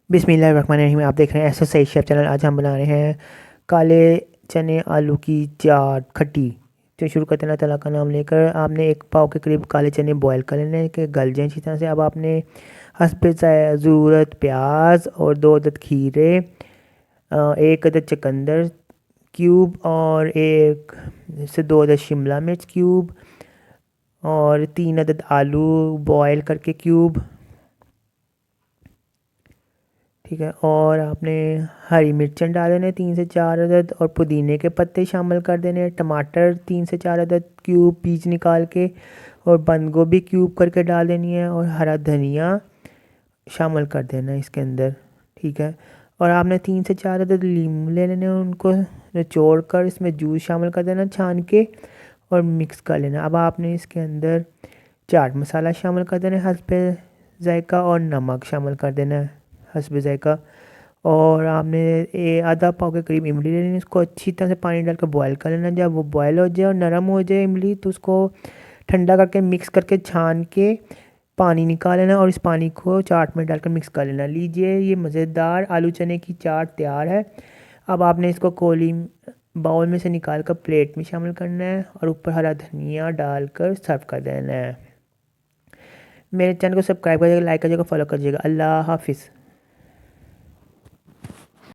बिस्मिल्लाहिर्रहमानिर्रहीम। आप देख रहे हैं एसएस सईद शेफ चैनल। आज हम बना रहे हैं काले चने आलू की चाट खट्टी। तो शुरू करते हैं अल्लाह ताला का नाम लेकर। आपने एक पाव के करीब काले चने बॉयल कर लेने के गल जाएं अच्छी तरह से। अब आपने हस्ब ज़रूरत प्याज और 2 अदद खीरे, 1 अदद चुकंदर क्यूब और 1 से 2 अदद शिमला मिर्च क्यूब और 3 अदद आलू बॉयल करके क्यूब। ठीक है, और आपने हरी मिर्चें डाल देने 3 से 4 अदद और पुदीने के पत्ते शामिल कर देने। टमाटर 3 से 4 अदद क्यूब बीज निकाल के, और बंद गोभी क्यूब करके डाल देनी है, और हरा धनिया शामिल कर देना है इसके अंदर। ठीक है, और आपने 3 से 4 अदद लीमू ले लेने, उनको निचोड़ कर इसमें जूस शामिल कर देना छान के, और मिक्स कर लेना। अब आपने इसके अंदर चाट मसाला शामिल कर देना है हस्ब ज़ायका, और नमक शामिल कर देना है हस्ब ज़ायका। और आपने आधा पाव के करीब इमली ले लेनी, इसको अच्छी तरह से पानी डालकर बॉयल कर लेना। जब वो बॉयल हो जाए और नरम हो जाए इमली, तो उसको ठंडा करके मिक्स करके छान के पानी निकाल लेना, और इस पानी को चाट में डालकर मिक्स कर लेना। लीजिए, ये मज़ेदार आलू चने की चाट तैयार है। अब आपने इसको कोली बाउल में से निकाल कर प्लेट में शामिल करना है, और ऊपर हरा धनिया डालकर सर्व कर देना है। मेरे चैनल को सब्सक्राइब करिएगा, लाइक करिएगा, फॉलो करिएगा। अल्लाह हाफिज़।